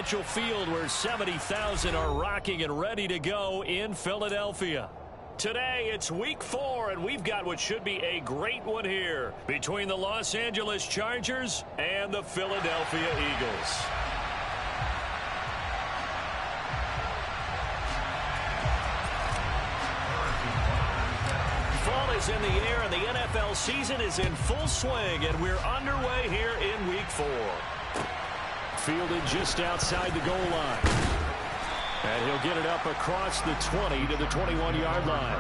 Financial Field where 70,000 are rocking and ready to go in Philadelphia. Today, it's week 4, and we've got what should be a great one here between the Los Angeles Chargers and the Philadelphia Eagles. Fall is in the air, and the NFL season is in full swing, and we're underway here in week 4. Fielded just outside the goal line. And he'll get it up across the 20 to the 21-yard line.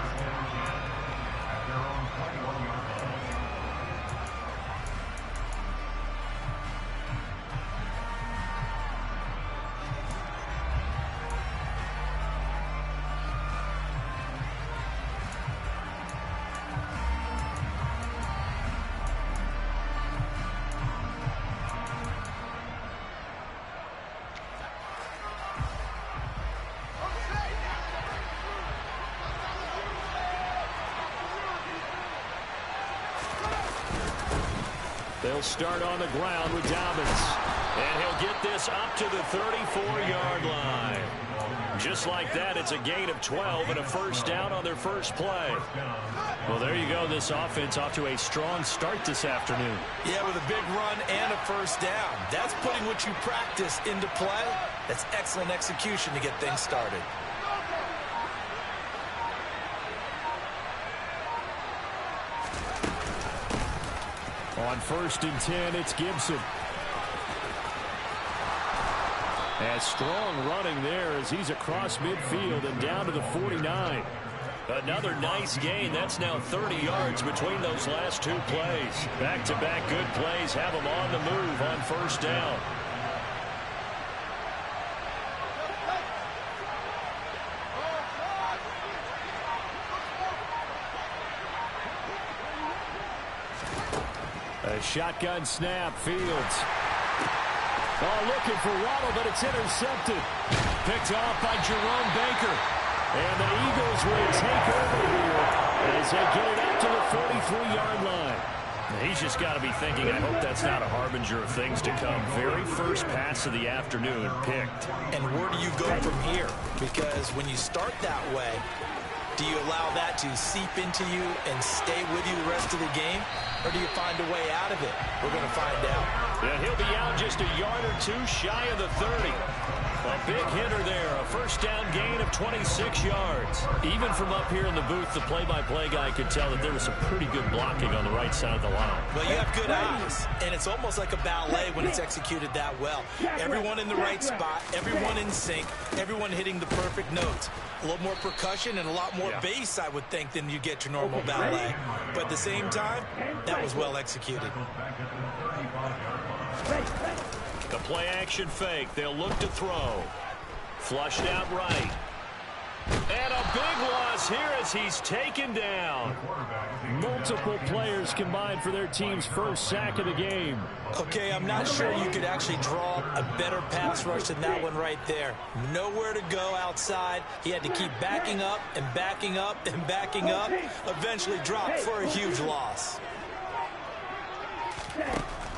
They'll start on the ground with Dobbins. And he'll get this up to the 34-yard line. Just like that, it's a gain of 12 and a first down on their first play. Well, there you go. This offense off to a strong start this afternoon. Yeah, with a big run and a first down. That's putting what you practice into play. That's excellent execution to get things started. On 1st and 10, it's Gibson. And strong running there as he's across midfield and down to the 49. Another nice gain. That's now 30 yards between those last 2 plays. Back-to-back good plays have him on the move on first down. A shotgun snap, Fields. Oh, looking for Waddle, but it's intercepted. Picked off by Jerome Baker. And the Eagles will take over here as they get it up to the 43-yard line. He's just got to be thinking, I hope that's not a harbinger of things to come. Very first pass of the afternoon picked. And where do you go from here? Because when you start that way, do you allow that to seep into you and stay with you the rest of the game? Or do you find a way out of it? We're going to find out. Yeah, he'll be out just a yard or 2 shy of the 30. A big hitter there. A first down gain of 26 yards. Even from up here in the booth, the play-by-play guy could tell that there was some pretty good blocking on the right side of the line. Well, you have good eyes, and it's almost like a ballet when it's executed that well. Everyone in the right spot, everyone in sync, everyone hitting the perfect notes. A little more percussion and a lot more bass, I would think, than you get your normal ballet. But at the same time, that was well executed. The play-action fake. They'll look to throw. Flushed out right. And a big loss here as he's taken down. Multiple players combined for their team's first sack of the game. Okay, I'm not sure you could actually draw a better pass rush than that one right there. Nowhere to go outside. He had to keep backing up and backing up and backing up. Eventually dropped for a huge loss.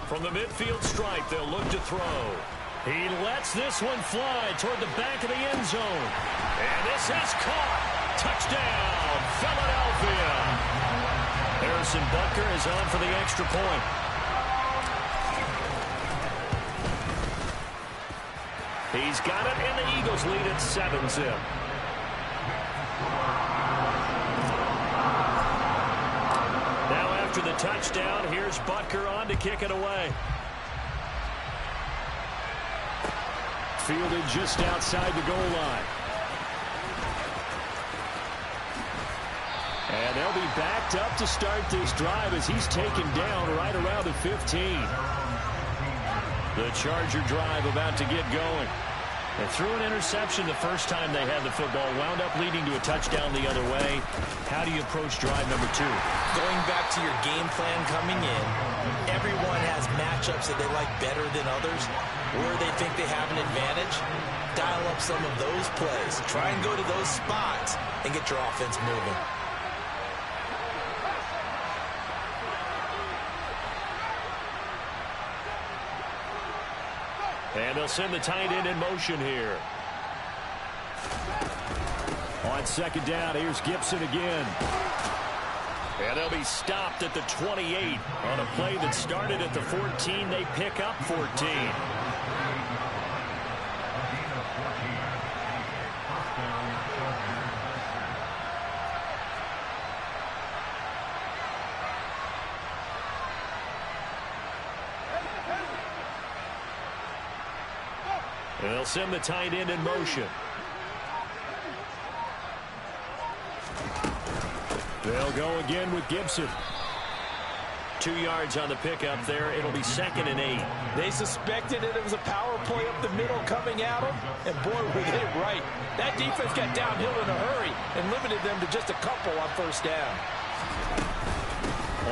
From the midfield stripe, they'll look to throw. He lets this one fly toward the back of the end zone. And this is caught. Touchdown, Philadelphia. Harrison Butker is on for the extra point. He's got it, and the Eagles lead at 7-zip. Now after the touchdown, here's Butker on to kick it away. Fielded just outside the goal line. And they'll be backed up to start this drive as he's taken down right around the 15. The Charger drive about to get going. They threw an interception the first time they had the football, wound up leading to a touchdown the other way. How do you approach drive number 2? Going back to your game plan coming in, everyone has matchups that they like better than others. Where they think they have an advantage, dial up some of those plays. Try and go to those spots and get your offense moving. And they'll send the tight end in motion here. On second down, here's Gibson again. And they'll be stopped at the 28 on a play that started at the 14. They pick up 14. And they'll send the tight end in motion. They'll go again with Gibson. 2 yards on the pickup there. It'll be 2nd and 8. They suspected it was a power play up the middle coming at them, and boy, were they right. That defense got downhill in a hurry and limited them to just a couple on first down.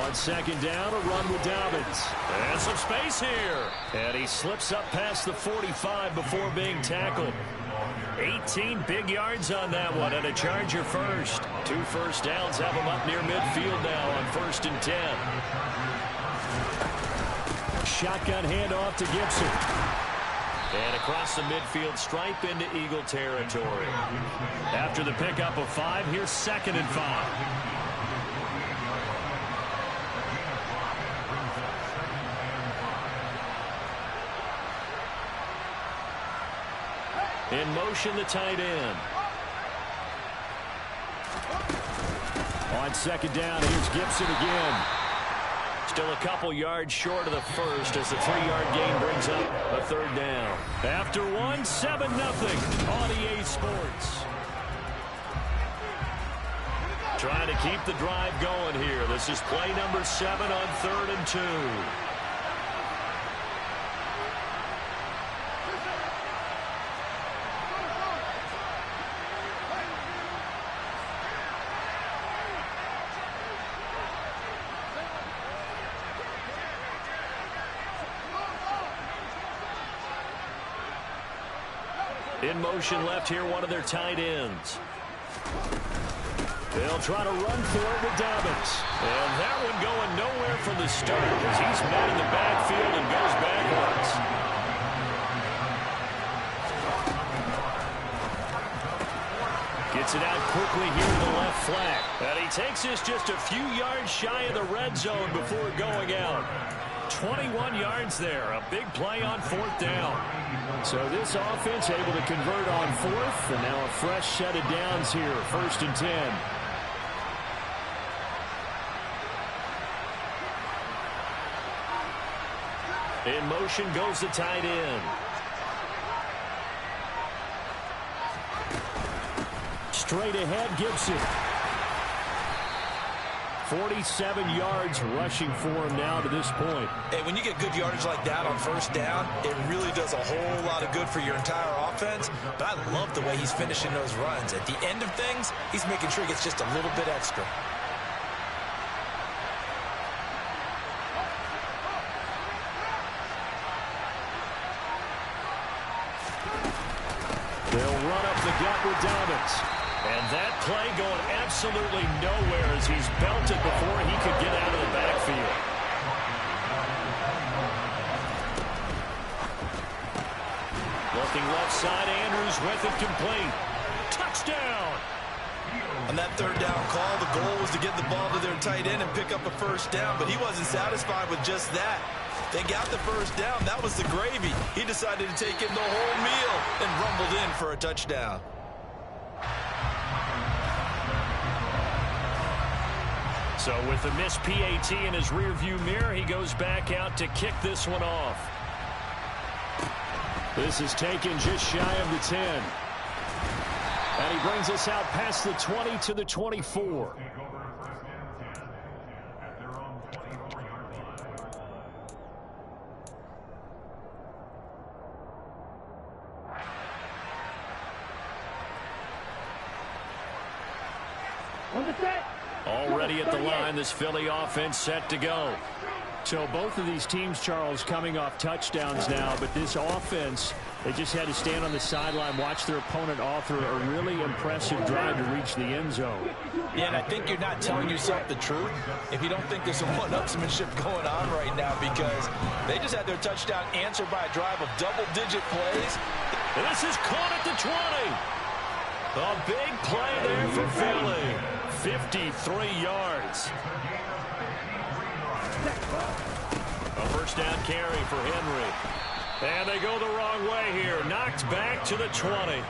On second down, a run with Dobbins. And some space here. And he slips up past the 45 before being tackled. 18 big yards on that one, and a Charger first. 2 first downs have him up near midfield now on 1st and 10. Shotgun handoff to Gibson. And across the midfield stripe into Eagle territory. After the pickup of 5, here's 2nd and 5. In motion, the tight end. On second down, here's Gibson again. Still a couple yards short of the first as the 3-yard gain brings up a 3rd down. After 1, 7-0 on EA Sports. Trying to keep the drive going here. This is play number 7 on 3rd and 2. In motion left here, one of their tight ends. They'll try to run for it with Dobbins. And that one going nowhere from the start as he's met in the backfield and goes backwards. Gets it out quickly here to the left flat. And he takes this just a few yards shy of the red zone before going out. 21 yards there. A big play on 4th down. So this offense able to convert on 4th, and now a fresh set of downs here, 1st and 10. In motion goes the tight end. Straight ahead, Gibson. 47 yards rushing for him now to this point. Hey, when you get good yardage like that on 1st down, it really does a whole lot of good for your entire offense. But I love the way he's finishing those runs. At the end of things, he's making sure he gets just a little bit extra. They'll run up the gut with Dobbins. And that play going absolutely nowhere as he's belted before he could get out of the backfield. Looking left side, Andrews with it complete. Touchdown! On that 3rd down call, the goal was to get the ball to their tight end and pick up a 1st down, but he wasn't satisfied with just that. They got the 1st down. That was the gravy. He decided to take in the whole meal and rumbled in for a touchdown. So with the missed PAT in his rearview mirror, he goes back out to kick this one off. This is taken just shy of the 10. And he brings us out past the 20 to the 24. Already at the line, this Philly offense set to go. So both of these teams, Charles, coming off touchdowns now, but this offense, they just had to stand on the sideline, watch their opponent author a really impressive drive to reach the end zone. Yeah, and I think you're not telling yourself the truth if you don't think there's some one-upsmanship going on right now, because they just had their touchdown answered by a drive of double-digit plays. And this is caught at the 20. A big play there for Philly. 53 yards. A first down carry for Henry. And they go the wrong way here. Knocked back to the 20.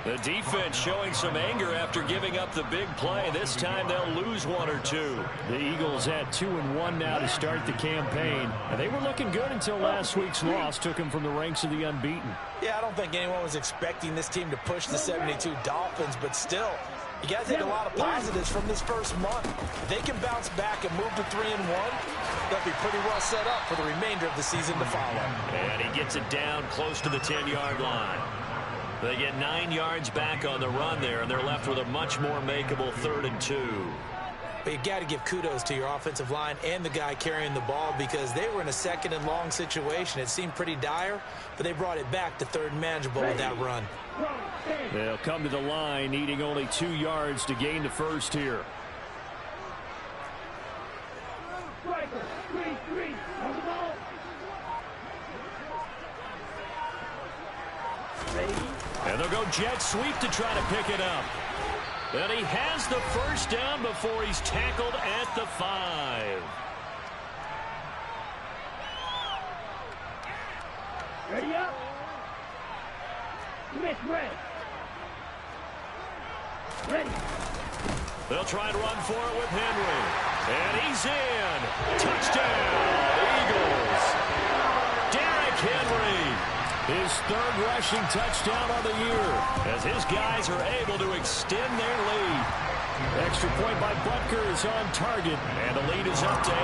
The defense showing some anger after giving up the big play. This time they'll lose one or two. The Eagles at 2-1 now to start the campaign. And they were looking good until last week's loss took them from the ranks of the unbeaten. Yeah, I don't think anyone was expecting this team to push the 72 Dolphins, but still, you got to take a lot of positives from this first month. If they can bounce back and move to 3-1, they'll be pretty well set up for the remainder of the season to follow. And he gets it down close to the 10-yard line. They get 9 yards back on the run there, and they're left with a much more makeable 3rd and 2. But you got to give kudos to your offensive line and the guy carrying the ball, because they were in a 2nd and long situation. It seemed pretty dire, but they brought it back to 3rd and manageable with that run. They'll come to the line, needing only 2 yards to gain the first here. And they'll go jet sweep to try to pick it up. And he has the first down before he's tackled at the 5. Ready up. Smith, ready. They'll try and run for it with Henry. And he's in. Touchdown, Eagles. Derrick Henry. His 3rd rushing touchdown on the year, as his guys are able to extend their lead. Extra point by Butker is on target, and the lead is up to 8.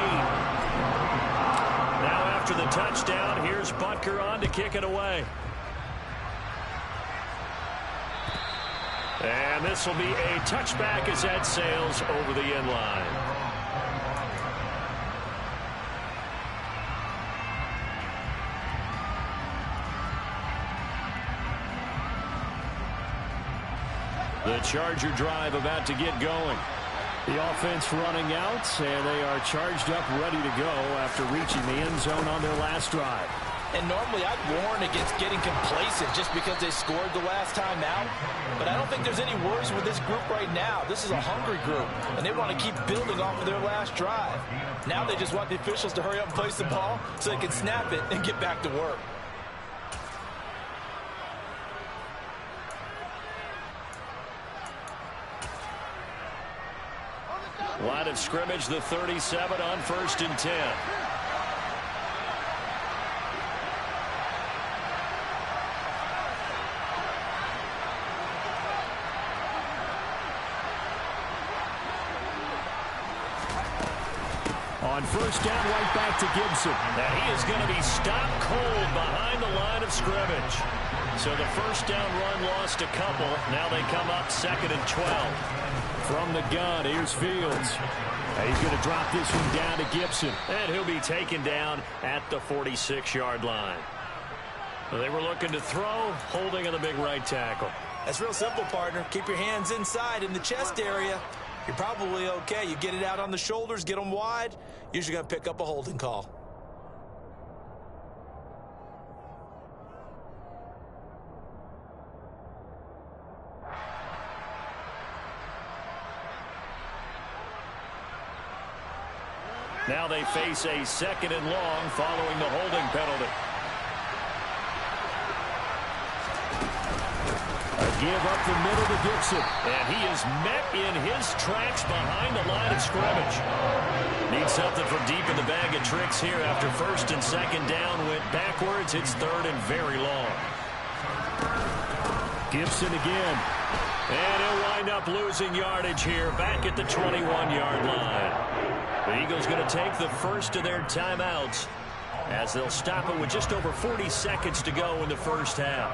Now after the touchdown, here's Butker on to kick it away. And this will be a touchback as that sails over the end line. The Charger drive about to get going. The offense running out, and they are charged up, ready to go after reaching the end zone on their last drive. And normally I'd warn against getting complacent just because they scored the last time out. But I don't think there's any worries with this group right now. This is a hungry group, and they want to keep building off of their last drive. Now they just want the officials to hurry up and place the ball so they can snap it and get back to work. Line of scrimmage, the 37 on 1st and 10. On 1st down, right back to Gibson. Now he is going to be stopped cold behind the line of scrimmage. So the 1st down run lost a couple. Now they come up 2nd and 12. From the gun, here's Fields. He's going to drop this one down to Gibson. And he'll be taken down at the 46-yard line. They were looking to throw, holding on the big right tackle. That's real simple, partner. Keep your hands inside in the chest area. You're probably okay. You get it out on the shoulders, get them wide. Usually going to pick up a holding call. Now they face a 2nd and long following the holding penalty. A give up the middle to Gibson. And he is met in his tracks behind the line of scrimmage. Needs something from deep in the bag of tricks here after 1st and 2nd down went backwards. It's 3rd and very long. Gibson again. And he'll wind up losing yardage here back at the 21-yard line. The Eagles going to take the first of their timeouts as they'll stop it with just over 40 seconds to go in the first half.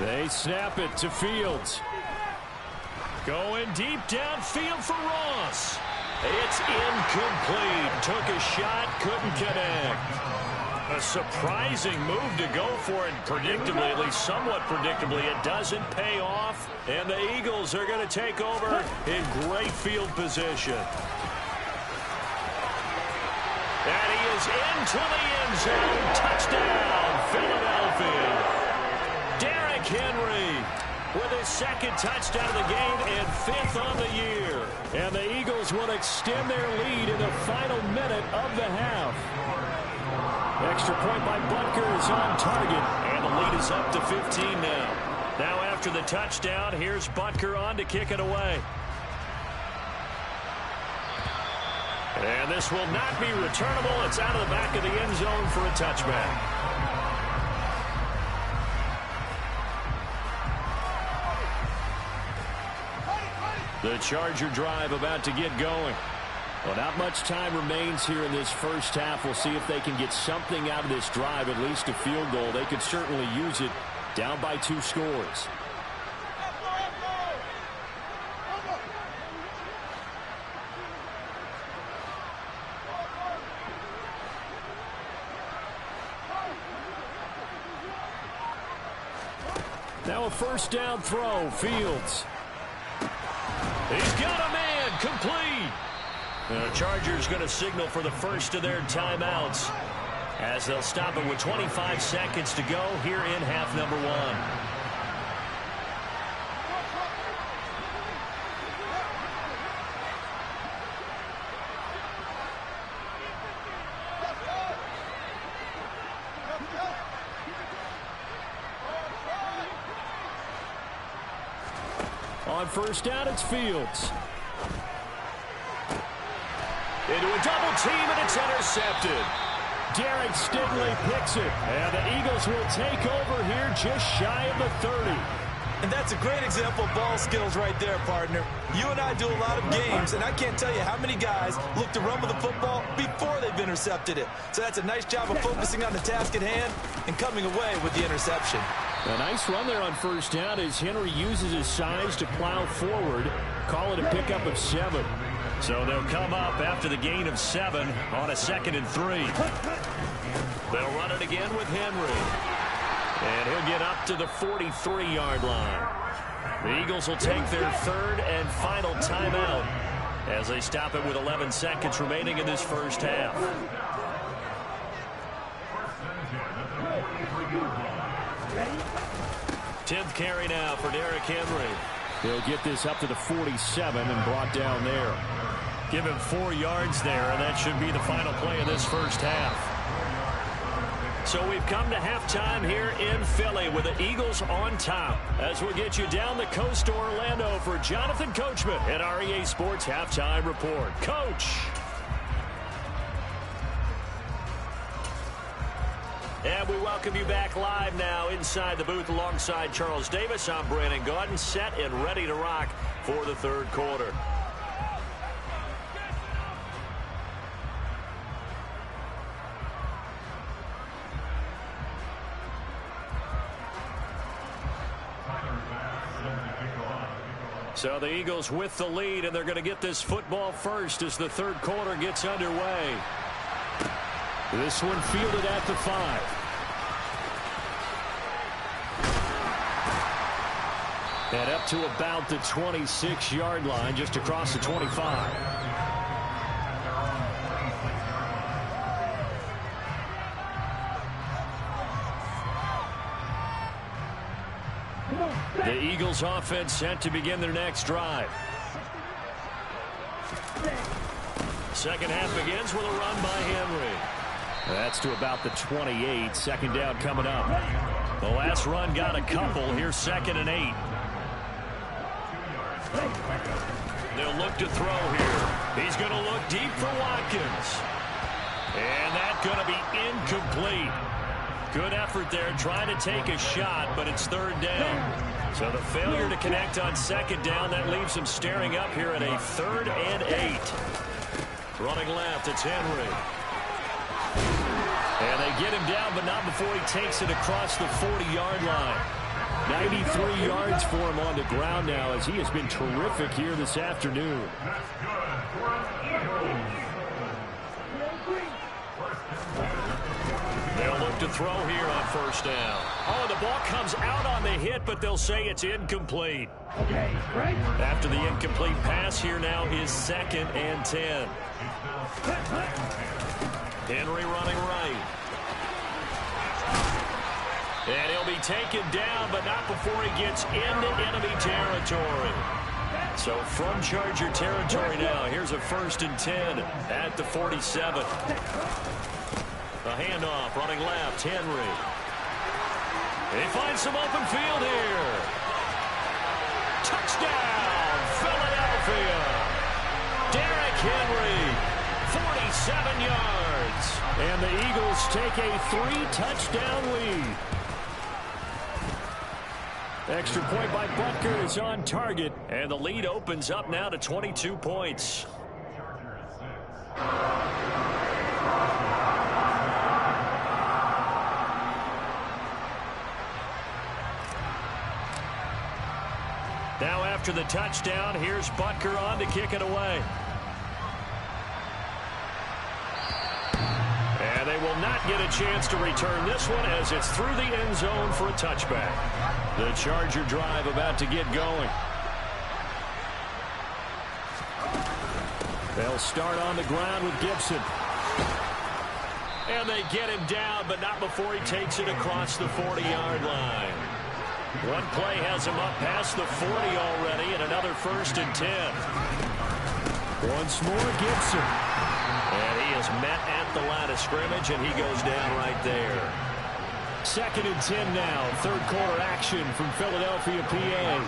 They snap it to Fields. Going deep downfield for Ross. It's incomplete. Took a shot, couldn't connect. A surprising move to go for it. Predictably, at least somewhat predictably, it doesn't pay off. And the Eagles are going to take over in great field position. And he is into the end zone. Touchdown, Philadelphia. Derrick Henry with his second touchdown of the game and 5th on the year. And the Eagles will extend their lead in the final minute of the half. Extra point by Butker is on target, and the lead is up to 15 now. Now after the touchdown, here's Butker on to kick it away. And this will not be returnable. It's out of the back of the end zone for a touchback. The Charger drive about to get going. Well, not much time remains here in this first half. We'll see if they can get something out of this drive, at least a field goal. They could certainly use it down by 2 scores. Now a first down throw, Fields. He's got a man, complete. The Chargers going to signal for the first of their timeouts as they'll stop it with 25 seconds to go here in half number 1. On first down, it's Fields. Into a double team, and it's intercepted. Derek Stingley picks it, and the Eagles will take over here just shy of the 30. And that's a great example of ball skills right there, partner. You and I do a lot of games, and I can't tell you how many guys look to run with the football before they've intercepted it. So that's a nice job of focusing on the task at hand and coming away with the interception. A nice run there on first down as Henry uses his size to plow forward. Call it a pickup of 7. So they'll come up after the gain of 7 on a 2nd and 3. They'll run it again with Henry. And he'll get up to the 43-yard line. The Eagles will take their 3rd and final timeout as they stop it with 11 seconds remaining in this first half. Tenth carry now for Derrick Henry. They'll get this up to the 47 and brought down there. Give him 4 yards there, and that should be the final play of this first half. So we've come to halftime here in Philly with the Eagles on top. As we'll get you down the coast to Orlando for Jonathan Coachman at our EA Sports Halftime Report. Coach. And we welcome you back live now inside the booth alongside Charles Davis. I'm Brandon Gaudin, set and ready to rock for the 3rd quarter. So the Eagles with the lead, and they're going to get this football first as the 3rd quarter gets underway. This one fielded at the 5. And up to about the 26-yard line, just across the 25. The Eagles offense set to begin their next drive. Second half begins with a run by Henry. That's to about the 28. 2nd down coming up. The last run got a couple. Here's 2nd and 8. They'll look to throw here. He's going to look deep for Watkins. And that's going to be incomplete. Good effort there trying to take a shot, but it's 3rd down. So the failure to connect on 2nd down, that leaves him staring up here at a 3rd and 8. Running left, it's Henry. And they get him down, but not before he takes it across the 40-yard line. 93 yards for him on the ground now as he has been terrific here this afternoon. They'll look to throw here on first down. Oh, the ball comes out on the hit, but they'll say it's incomplete. Okay, right. After the incomplete pass, here now is 2nd and 10. Henry running right. And he'll be taken down, but not before he gets into enemy territory. So from Charger territory now, here's a 1st and 10 at the 47. A handoff, running left, Henry. He finds some open field here. Touchdown, Philadelphia. Derrick Henry, 47 yards. And the Eagles take a 3-touchdown lead. Extra point by Butker is on target, and the lead opens up now to 22 points. Now after the touchdown, here's Butker on to kick it away. And they will not get a chance to return this one as it's through the end zone for a touchback. The Charger drive about to get going. They'll start on the ground with Gibson. And they get him down, but not before he takes it across the 40-yard line. One play has him up past the 40 already, and another 1st and 10. Once more, Gibson. And he is met at the line of scrimmage, and he goes down right there. 2nd and 10 now. 3rd quarter action from Philadelphia, PA.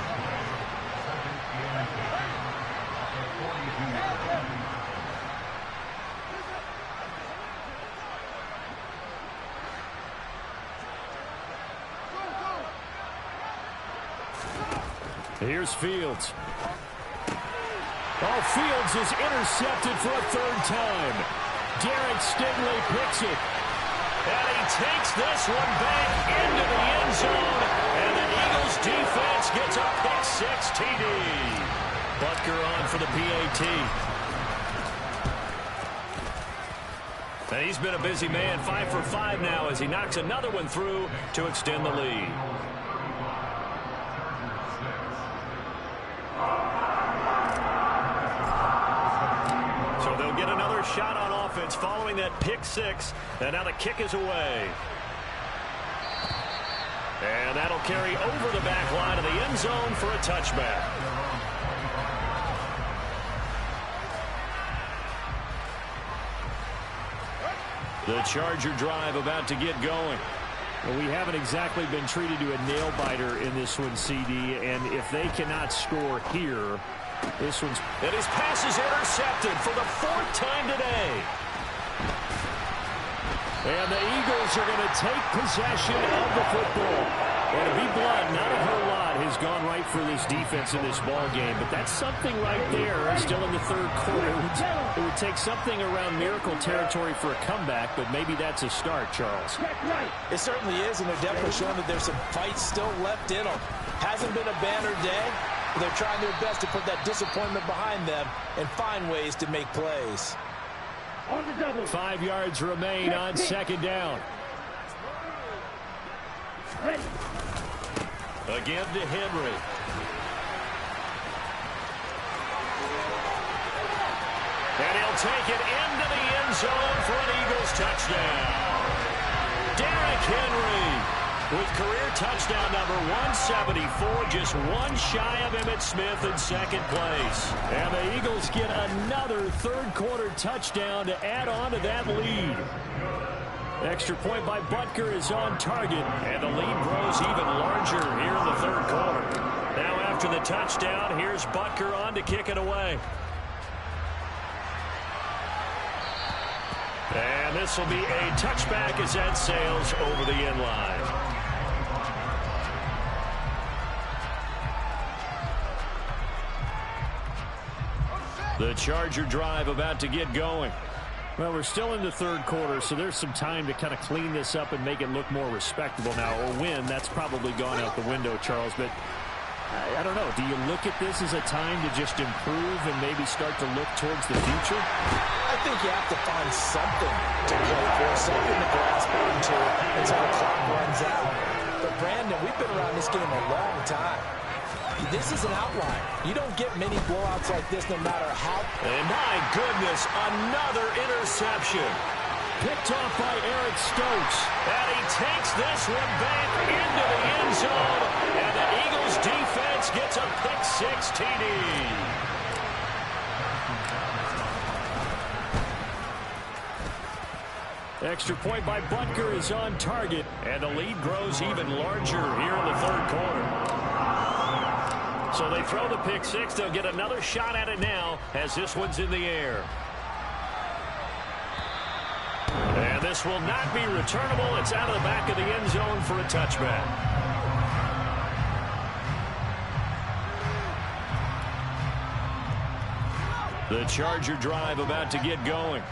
Here's Fields. Oh, Fields is intercepted for a 3rd time. Derek Stingley picks it. And he takes this one back into the end zone. And the Eagles defense gets a pick-6 TD. Butker on for the PAT. And he's been a busy man, 5 for 5 now as he knocks another one through to extend the lead. Shot on offense following that pick-6, and now the kick is away. And that'll carry over the back line of the end zone for a touchback. The Charger drive about to get going. Well, we haven't exactly been treated to a nail-biter in this one, CD, and if they cannot score here, this one's... And his pass is intercepted for the 4th time today. And the Eagles are going to take possession of the football. And to be blunt, not a whole lot has gone right for this defense in this ball game, but that's something right there still in the 3rd quarter. It would take something around miracle territory for a comeback, but maybe that's a start, Charles. It certainly is, and they're definitely showing that there's some fight still left in them. Hasn't been a banner day. They're trying their best to put that disappointment behind them and find ways to make plays. 5 yards remain on 2nd down. Again to Henry. And he'll take it into the end zone for an Eagles touchdown. Derrick Henry with career touchdown number 174, just one shy of Emmitt Smith in 2nd place. And the Eagles get another 3rd quarter touchdown to add on to that lead. Extra point by Butker is on target, and the lead grows even larger here in the 3rd quarter. Now after the touchdown, here's Butker on to kick it away. And this will be a touchback as that sails over the end line. The Charger drive about to get going. Well, we're still in the third quarter, so there's some time to kind of clean this up and make it look more respectable now. Or win, that's probably gone out the window, Charles. But I don't know. Do you look at this as a time to just improve and maybe start to look towards the future? I think you have to find something to play for, something to grasp onto until the clock runs out. But, Brandon, we've been around this game a long time. This is an outlier. You don't get many blowouts like this no matter how. And my goodness, another interception. Picked off by Eric Stokes. And he takes this one back into the end zone. And the Eagles defense gets a pick-six TD. Extra point by Butker is on target. And the lead grows even larger here in the third quarter. So they throw the pick-six. They'll get another shot at it now as this one's in the air. And this will not be returnable. It's out of the back of the end zone for a touchback. The Charger drive about to get going.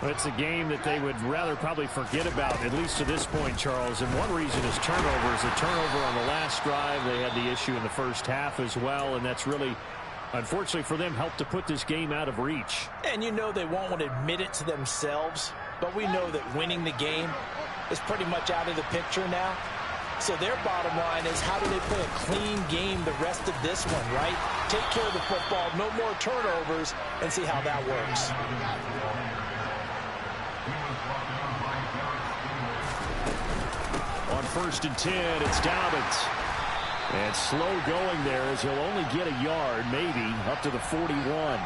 It's a game that they would rather probably forget about, at least to this point, Charles. And one reason is turnovers. A turnover on the last drive. They had the issue in the first half as well, and that's really, unfortunately for them, helped to put this game out of reach. And you know they won't want to admit it to themselves, but we know that winning the game is pretty much out of the picture now. So their bottom line is, how do they play a clean game the rest of this one, right? Take care of the football, no more turnovers, and see how that works. On 1st and 10, it's Dobbins. And slow going there as he'll only get a yard, maybe, up to the 41.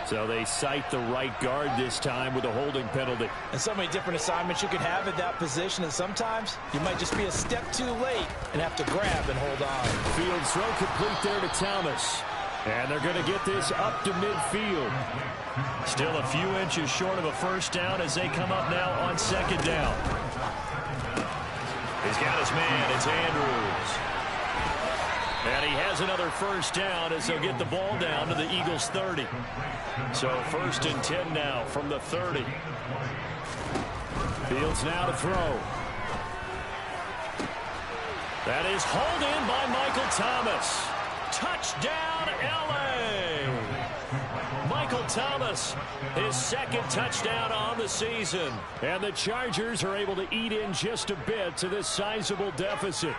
So they cite the right guard this time with a holding penalty. And so many different assignments you could have at that position, and sometimes you might just be a step too late and have to grab and hold on. Field throw complete there to Thomas. And they're going to get this up to midfield. Still a few inches short of a first down as they come up now on 2nd down. He's got his man. It's Andrews. And he has another first down as they'll get the ball down to the Eagles' 30. So 1st and 10 now from the 30. Fields now to throw. That is hauled in by Michael Thomas. Touchdown, L.A. Michael Thomas, his 2nd touchdown on the season. And the Chargers are able to eat in just a bit to this sizable deficit.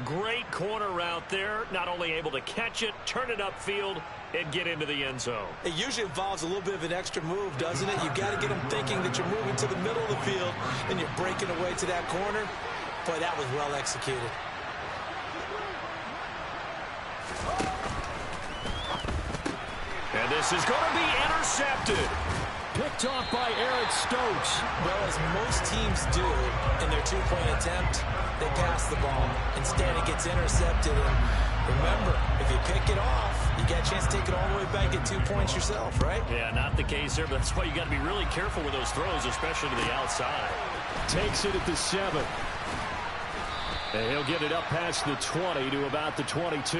Great corner route there. Not only able to catch it, turn it upfield, and get into the end zone. It usually involves a little bit of an extra move, doesn't it? You've got to get them thinking that you're moving to the middle of the field and you're breaking away to that corner. Boy, that was well executed. And this is going to be intercepted. Picked off by Eric Stokes. Well, as most teams do in their two-point attempt, they pass the ball. Instead, it gets intercepted. And remember, if you pick it off, you got a chance to take it all the way back at 2 points yourself, right? Yeah, not the case there, but that's why you got to be really careful with those throws, especially to the outside. Takes it at the 7. And he'll get it up past the 20 to about the 22.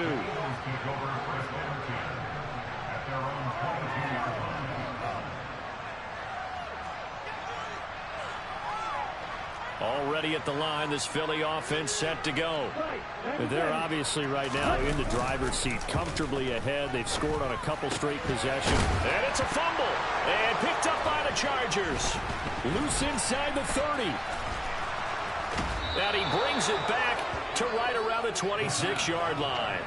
Already at the line, this Philly offense set to go. They're obviously right now in the driver's seat, comfortably ahead. They've scored on a couple straight possessions. And it's a fumble. And picked up by the Chargers. Loose inside the 30. And he brings it back to right around the 26-yard line.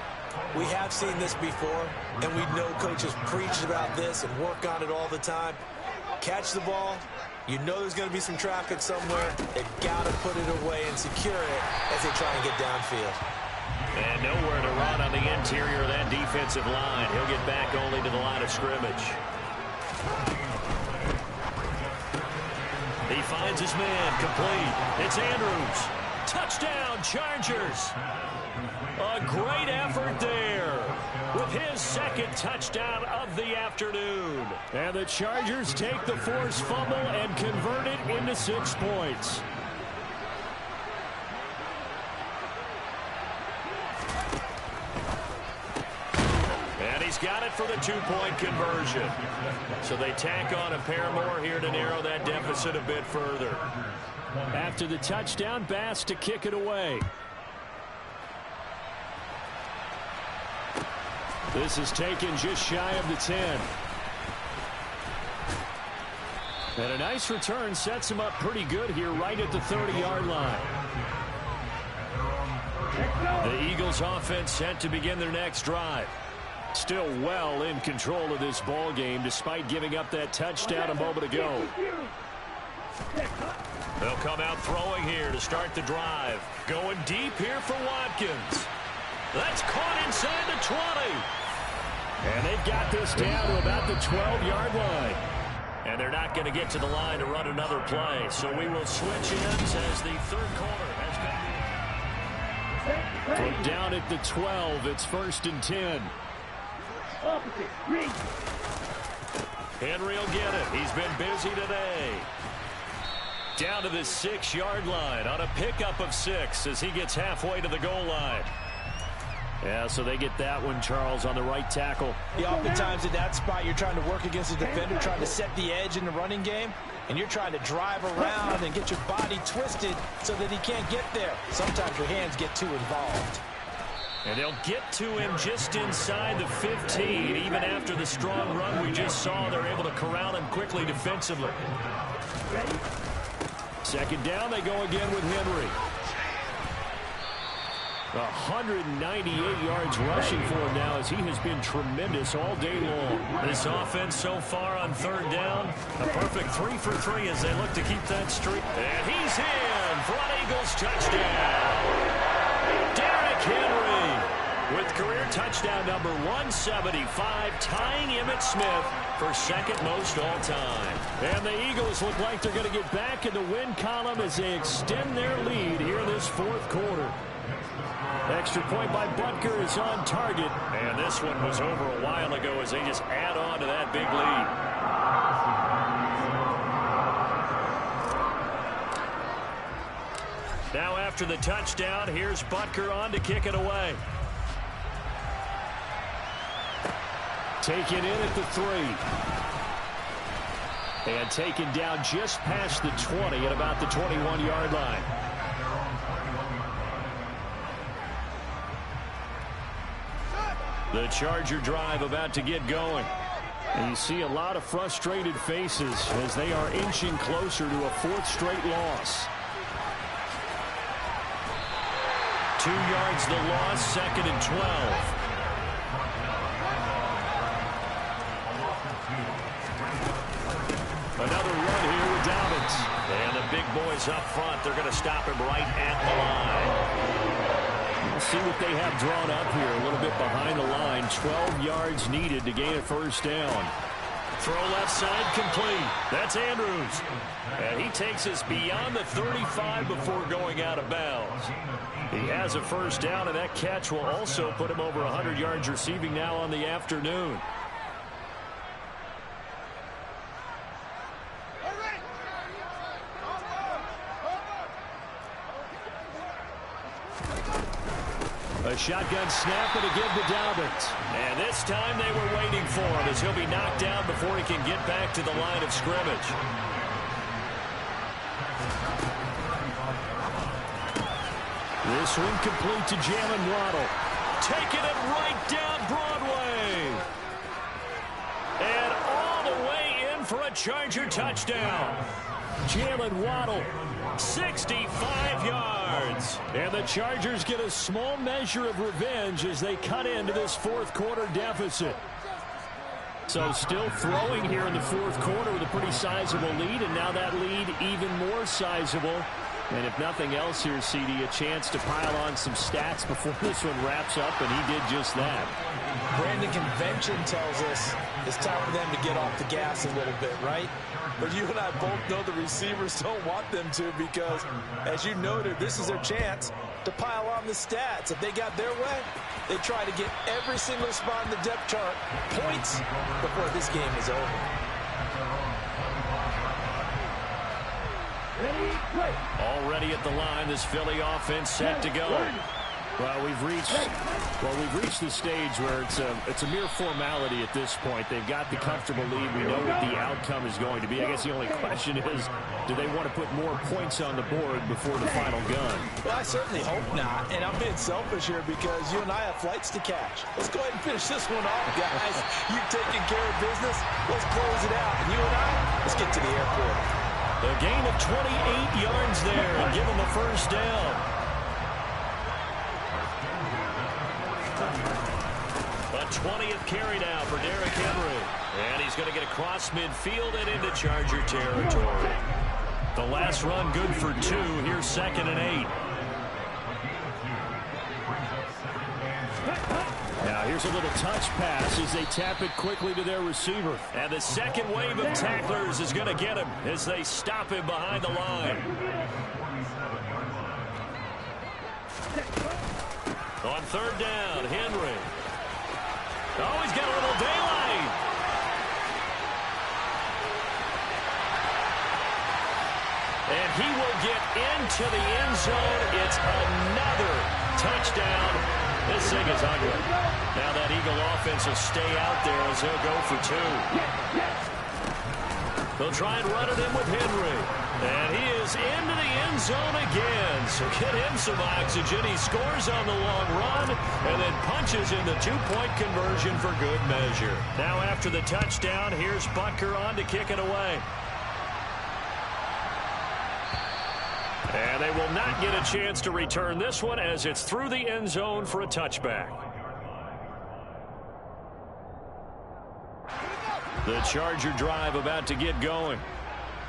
We have seen this before, and we know coaches preach about this and work on it all the time. Catch the ball. You know there's going to be some traffic somewhere. They've got to put it away and secure it as they try and get downfield. And nowhere to run on the interior of that defensive line. He'll get back only to the line of scrimmage. He finds his man complete. It's Andrews. Touchdown, Chargers. A great effort there with his 2nd touchdown of the afternoon. And the Chargers take the forced fumble and convert it into 6 points. And he's he's got it for the two-point conversion. So they tack on a pair more here to narrow that deficit a bit further. After the touchdown, Bass to kick it away. This is taken just shy of the 10. And a nice return sets him up pretty good here right at the 30-yard line. The Eagles offense set to begin their next drive. Still well in control of this ball game despite giving up that touchdown a moment ago. They'll come out throwing here to start the drive. Going deep here for Watkins. That's caught inside the 20. And they've got this down to about the 12-yard line. And they're not going to get to the line to run another play. So we will switch ends as the third quarter has come. Put down at the 12. It's 1st and 10. Henry will get it. He's been busy today. Down to the 6-yard line on a pickup of 6 as he gets halfway to the goal line. Yeah, so they get that one, Charles, on the right tackle. Yeah, oftentimes at that spot, you're trying to work against a defender, trying to set the edge in the running game, and you're trying to drive around and get your body twisted so that he can't get there. Sometimes your hands get too involved. And they'll get to him just inside the 15. Even after the strong run we just saw, they're able to corral him quickly defensively. Second down, they go again with Henry. 198 yards rushing for him now as he has been tremendous all day long. This offense so far on third down, a perfect 3 for 3 as they look to keep that streak. And he's in for an Eagles touchdown. Derrick Henry with career touchdown number 175, tying Emmitt Smith for second most all time. And the Eagles look like they're going to get back in the win column as they extend their lead here in this fourth quarter. Extra point by Butker is on target. And this one was over a while ago as they just add on to that big lead. Now after the touchdown, here's Butker on to kick it away. Taken in at the 3. And taken down just past the 20 at about the 21-yard line. The Charger drive about to get going. And you see a lot of frustrated faces as they are inching closer to a 4th straight loss. 2 yards the loss, 2nd and 12. Another run here with Dobbins. And the big boys up front, they're going to stop him right at the line. We'll see what they have drawn up here a little bit behind the line. 12 yards needed to gain a first down. Throw left side complete. That's Andrews. And he takes us beyond the 35 before going out of bounds. He has a first down, and that catch will also put him over 100 yards receiving now on the afternoon. A shotgun snap and a give to Dobbins. And this time they were waiting for him as he'll be knocked down before he can get back to the line of scrimmage. This one complete to Jalen Waddle. Taking it right down Broadway. And all the way in for a Charger touchdown. Jalen Waddle, 65 yards. And the Chargers get a small measure of revenge as they cut into this fourth quarter deficit. So still throwing here in the fourth quarter with a pretty sizable lead, and now that lead even more sizable. And if nothing else here, CD, a chance to pile on some stats before this one wraps up, and he did just that. Brandon, convention tells us it's time for them to get off the gas a little bit, right? But you and I both know the receivers don't want them to because, as you noted, this is their chance to pile on the stats. If they got their way, they try to get every single spot in the depth chart points before this game is over. Already at the line, this Philly offense set to go. Well, we've reached Well, we've reached the stage where it's a mere formality at this point. They've got the comfortable lead. We know what the outcome is going to be. I guess the only question is, do they want to put more points on the board before the final gun? Well, I certainly hope not. And I'm being selfish here because you and I have flights to catch. Let's go ahead and finish this one off, guys. You've taken care of business. Let's close it out. And you and I, let's get to the airport. A gain of 28 yards there and give them a first down. A 20th carry now for Derrick Henry. And he's going to get across midfield and into Charger territory. The last run good for 2. Here's 2nd and 8. Now here's a little touch pass as they tap it quickly to their receiver. And the second wave of tacklers is going to get him as they stop him behind the line. On 3rd down, Henry. Oh, he's got a little daylight. And he will get into the end zone. It's another touchdown. This thing is ugly. Now that Eagle offense will stay out there as they'll go for 2. They'll try and run it in with Henry. And he is into the end zone again. So get him some oxygen. He scores on the long run and then punches in the 2-point conversion for good measure. Now after the touchdown, here's Butker on to kick it away. And they will not get a chance to return this one as it's through the end zone for a touchback. The Charger drive about to get going.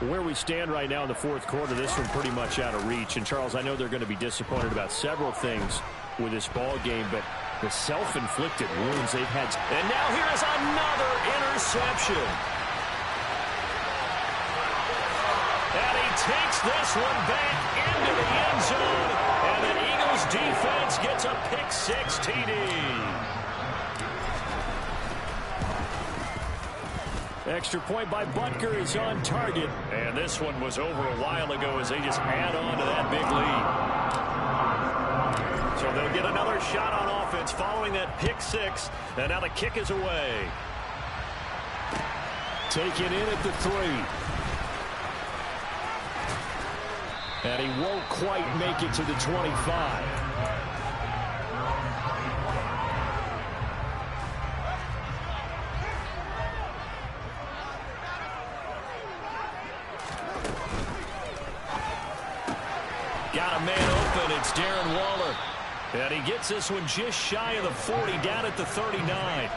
Where we stand right now in the 4th quarter, this one pretty much out of reach. And, Charles, I know they're going to be disappointed about several things with this ball game, but the self-inflicted wounds they've had. And now here is another interception. And he takes this one back into the end zone. And the Eagles defense gets a pick-6 TD. Extra point by Butker is on target. And this one was over a while ago as they just add on to that big lead. So they'll get another shot on offense following that pick-6. And now the kick is away. Taken in at the 3. And he won't quite make it to the 25. Got a man open. It's Darren Waller. And he gets this one just shy of the 40, down at the 39.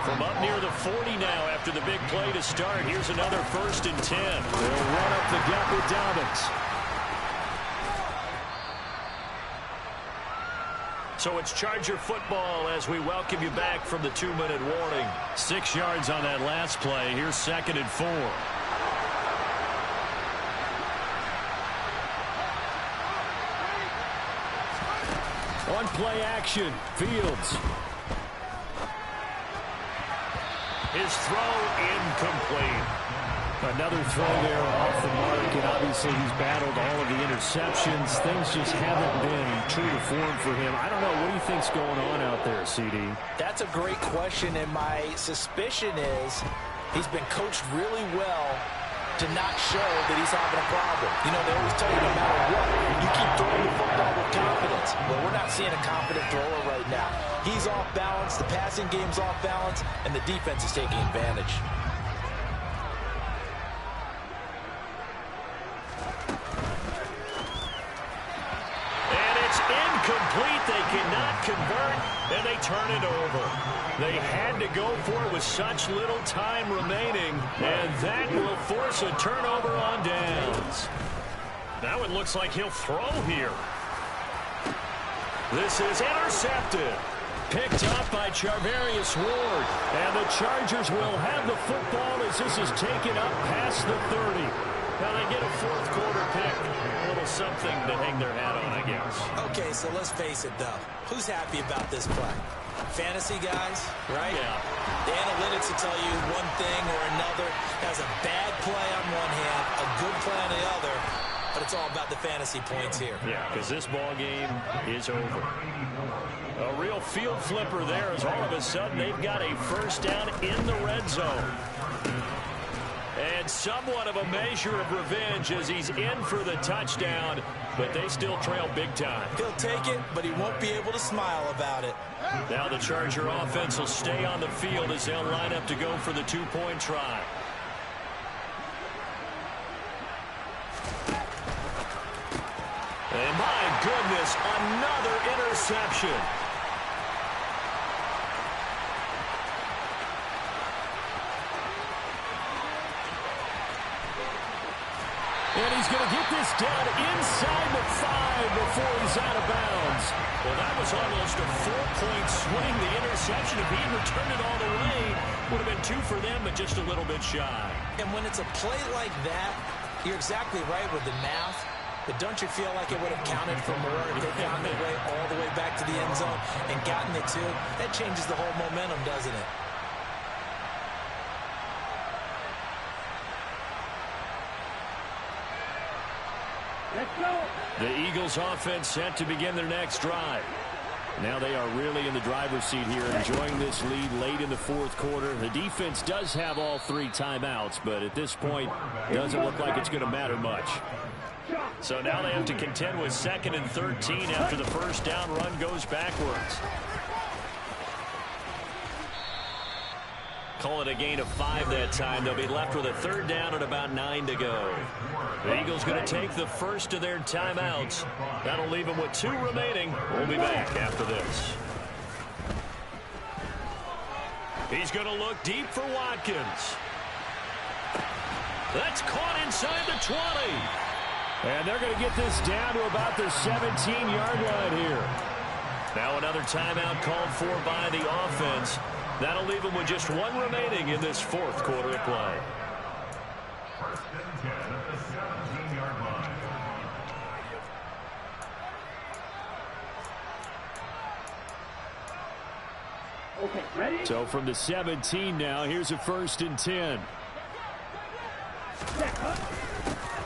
From up near the 40 now after the big play to start. Here's another 1st and 10. They'll run up the gut with Dobbins. So it's Charger football as we welcome you back from the 2-minute warning. 6 yards on that last play. Here's 2nd and 4. On play action, Fields. His throw incomplete. Another throw there off the mark, and obviously he's battled all of the interceptions. Things just haven't been true to form for him. I don't know. What do you think's going on out there, CD? That's a great question, and my suspicion is he's been coached really well to not show that he's having a problem. You know, they always tell you no matter what, you keep throwing the football with confidence. Well, we're not seeing a confident thrower right now. He's off balance, the passing game's off balance, and the defense is taking advantage. And it's incomplete. They cannot convert, and they turn it over. They had to go for it with such little time remaining, and that will force a turnover on downs. Now it looks like he'll throw here. This is intercepted. Picked up by Charvarius Ward. And the Chargers will have the football as this is taken up past the 30. Now they get a 4th quarter pick. A little something to hang their hat on, I guess. Okay, so let's face it, though. Who's happy about this play? Fantasy guys, right? Yeah. The analytics will tell you one thing or another. Has a bad play on one hand, a good play on the other, but it's all about the fantasy points here. Yeah, because this ball game is over. A real field flipper there as all of a sudden they've got a first down in the red zone. And somewhat of a measure of revenge as he's in for the touchdown, but they still trail big time. He'll take it, but he won't be able to smile about it. Now the Charger offense will stay on the field as they'll line up to go for the two-point try. And my goodness, another interception. And he's going to get this down inside the 5 before he's out of bounds. Well, that was almost a 4-point swing. The interception, if he had returned it all the way, would have been 2 for them, but just a little bit shy. And when it's a play like that, you're exactly right with the math. But don't you feel like it would have counted for more if they found their way all the way back to the end zone and gotten it too? That changes the whole momentum, doesn't it? Let's go. The Eagles offense set to begin their next drive. Now they are really in the driver's seat here, enjoying this lead late in the fourth quarter. The defense does have all 3 timeouts, but at this point, doesn't look like it's going to matter much. So now they have to contend with 2nd and 13 after the first down run goes backwards. Call it a gain of 5 that time. They'll be left with a 3rd down and about 9 to go. The Eagles going to take the first of their timeouts. That'll leave them with 2 remaining. We'll be back after this. He's going to look deep for Watkins. That's caught inside the 20. And they're going to get this down to about the 17-yard line here. Now another timeout called for by the offense. That'll leave them with just 1 remaining in this fourth quarter of play. Okay, ready? So from the 17 now, here's a 1st and 10.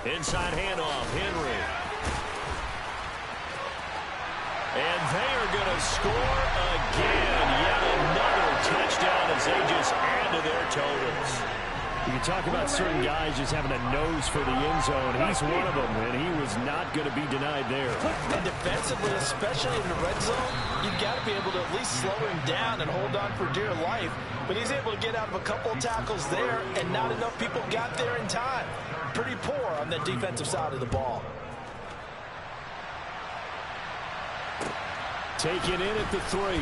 Inside handoff, Henry. And they are going to score again. Yet another touchdown as they just add to their totals. You can talk about certain guys just having a nose for the end zone. He's one of them, and he was not going to be denied there. And defensively, especially in the red zone, you've got to be able to at least slow him down and hold on for dear life. But he's able to get out of a couple of tackles there, and not enough people got there in time. Pretty poor on the defensive side of the ball. Taken in at the 3.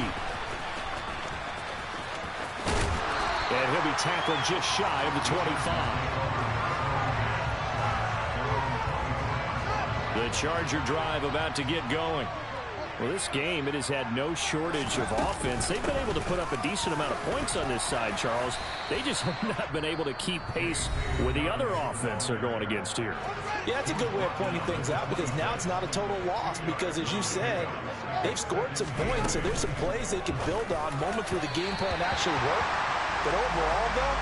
And he'll be tackled just shy of the 25. The Charger drive about to get going. Well, this game, it has had no shortage of offense. They've been able to put up a decent amount of points on this side, Charles. They just have not been able to keep pace with the other offense they're going against here. Yeah, that's a good way of pointing things out because now it's not a total loss because, as you said, they've scored some points, so there's some plays they can build on, moments where the game plan actually worked. But overall, though,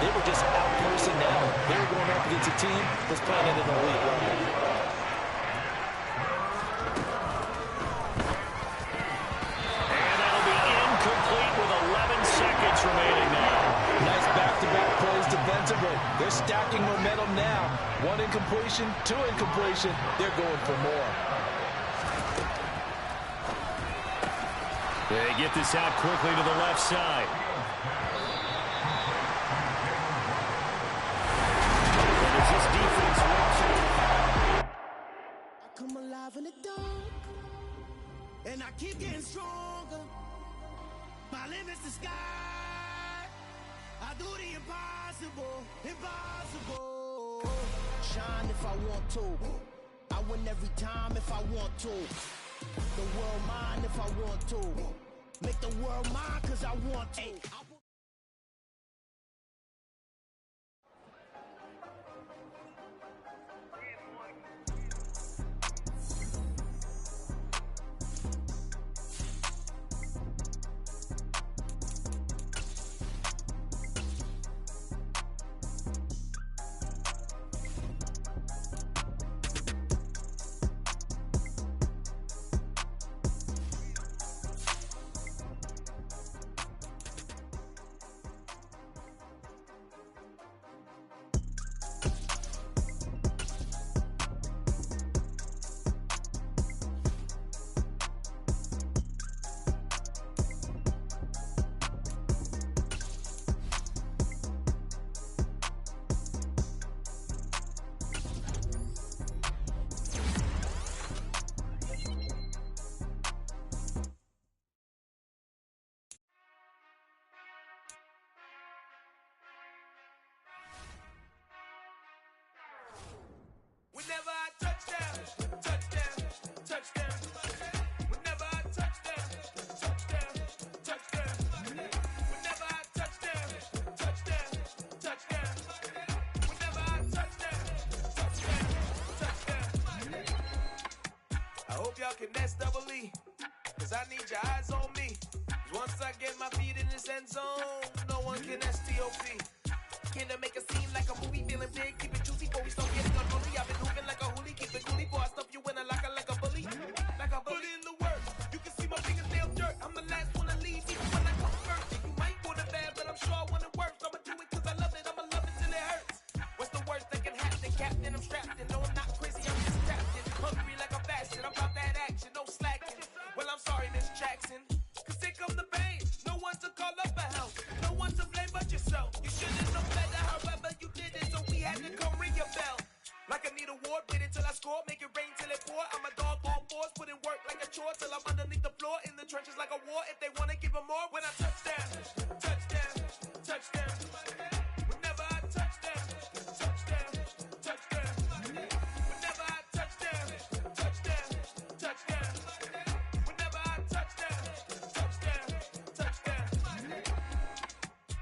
they were just out-personnel. They were going up against a team that's playing at an elite level. Remaining now. Nice back-to-back plays defensively. They're stacking momentum now. 1 incompletion, 2 incompletion. They're going for more. They get this out quickly to the left side. And as this defense works, I come alive in the dark, and I keep getting stronger. My limit's the sky. I do the impossible, impossible. Shine if I want to. I win every time if I want to. The world mine if I want to. Make the world mine cause I want to. that's double E. Cause I need your eyes on me. Once I get my feet in this end zone, no one can STOP. Can I make a scene like a movie, feeling big, keep it juicy before we start getting unruly. I've been hooping like a hoolie, keep it coolie before I stuff you in a locker like a bully. Like a bully. Put in the work, you can see my fingernail dirt. I'm the last one to leave, even when I come first. You might want it bad, but I'm sure I want it worse. I'ma do it cause I love it, I'ma love it till it hurts. What's the worst that can happen, Captain? I'm strapped in, no I'm not crazy, I'm just trapped in. Hungry like a bastard, I'm about that action, no slacking. Well I'm sorry, Miss Jackson, cause here come the pain. No one to call up a house, no one to blame but yourself. You should've known better, however you did it, so we had to come ring your bell. Like I need a ward, wait until I score, make it rain till it pour. I'm a dog on fours, put in work like a chore till I'm underneath the floor, in the trenches like a war. If they wanna give them more, when I touch down, touchdown, touchdown. Whenever I touch down, touchdown, touchdown. Whenever I touch down, touchdown, touchdown. Whenever I touch down, touchdown, touchdown.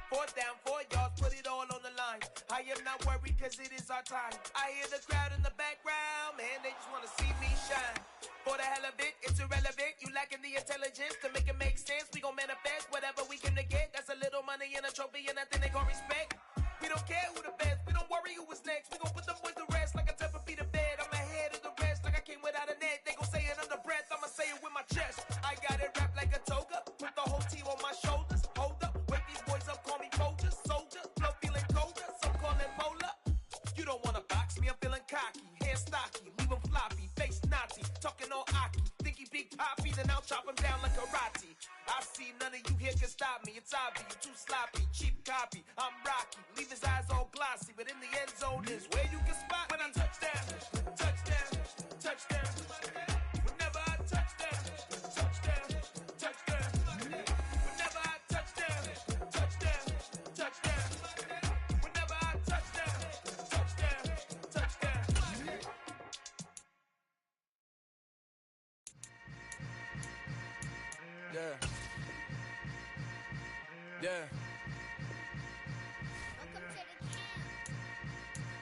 4th down, 4 yards, put it all on the line. I am not worried cause it is our time. I hear the crowd in the background, man, they just wanna see me shine. For the hell of it, it's irrelevant. You lacking the intelligence to make it make sense. We gon' manifest whatever we came to get. That's a little money and a trophy and nothing they gon' respect. We don't care who the best, we don't worry who was next. We gon' put them boys to rest like a temper feet of bed. I'm ahead of the rest like I came without a net. They gon' say it under breath, I'ma say it with my chest. I got it wrapped like a toga, put the whole team on my shoulders. Hold up, wake these boys up, call me Folger, soldier. Flow feeling colder, some call it polar. You don't wanna box me, I'm feeling cocky. Hair stocky, leave him floppy, face naughty. Talking all aki, think he big poppy, then I'll chop him down like karate. I see none of you here can stop me. It's obvious, you too sloppy, cheap copy. I'm Rocky, leave his eyes all glossy, but in the end zone is where you can spot when I touch down, touchdown, touchdown. Whenever I touch down, touchdown, touchdown. Whenever I touch down, touchdown, touchdown. Whenever I touch down, touchdown, touchdown. Yeah. Yeah.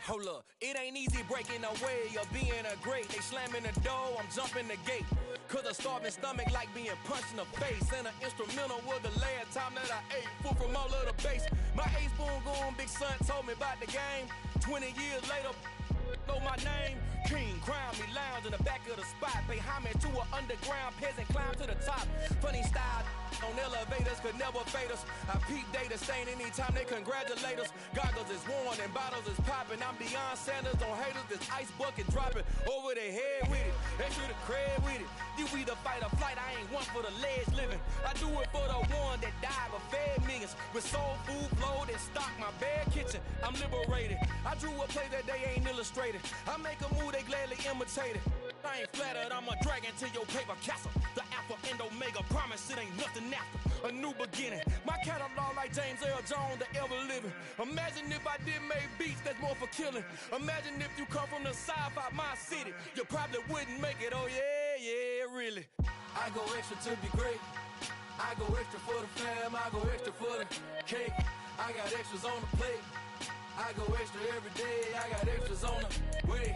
Hold up, it ain't easy breaking away or being a great. They slamming the door, I'm jumping the gate. Cause a starving stomach like being punched in the face. And an instrumental was the last time that I ate food from all of the base. My ace boom goon big son told me about the game. 20 years later, know my name. King, crown me, lounge in the back of the spot. Pay homage to an underground peasant, climb to the top. Funny style on elevators could never fade us. I peep data stain anytime they congratulate us. Goggles is worn and bottles is popping. I'm Deion Sanders on haters, this ice bucket dropping over their head with it. Extra the cred with it. You either fight or flight, I ain't one for the ledge living. I do it for the one that died but fed millions. With soul food flowed and stocked my bare kitchen. I'm liberated. I drew a play that they ain't illustrated. I make a move, they gladly imitate it. I ain't flattered, I'm a dragon to your paper castle. The Alpha and Omega, promise it ain't nothing after. A new beginning. My catalog like James Earl Jones, the ever living. Imagine if I did make beats that's more for killing. Imagine if you come from the sci-fi, my city. You probably wouldn't make it, oh yeah, yeah, really. I go extra to be great. I go extra for the fam, I go extra for the cake. I got extras on the plate. I go extra every day, I got extras on the way.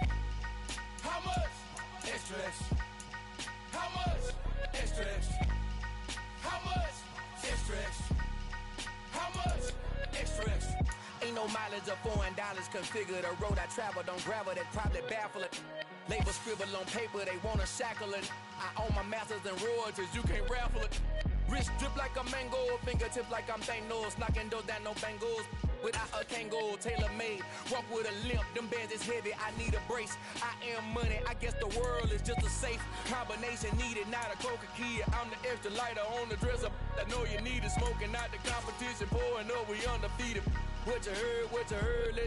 How much? Extra, extra. How much? Extra, extra. How much? Extra, extra. How much? Extra, extra. Ain't no mileage of $4 configure the road I travel. Don't gravel, that probably baffle it. Label scribble on paper, they wanna shackle it. I own my masters and royalties, you can't raffle it. Wrist drip like a mango, fingertips like I'm Thanos. Knocking those down, no bangles. Without a Kangol, tailor-made. Walk with a limp, them bands is heavy, I need a brace. I am money, I guess the world is just a safe combination needed, not a coca key. I'm the extra lighter on the dresser. I know you need it, smoking out the competition, pouring up, we undefeated. What you heard, let's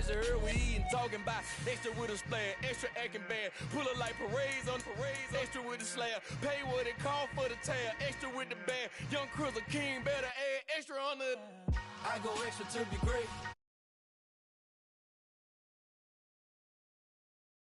you heard, we eating, talking about extra with a splash, extra acting bad. Pull it like parades on parades, extra with the slab. Pay what it cost for the tab, extra with the bag. Young Chris, a king, better add extra on the. I go extra to be great.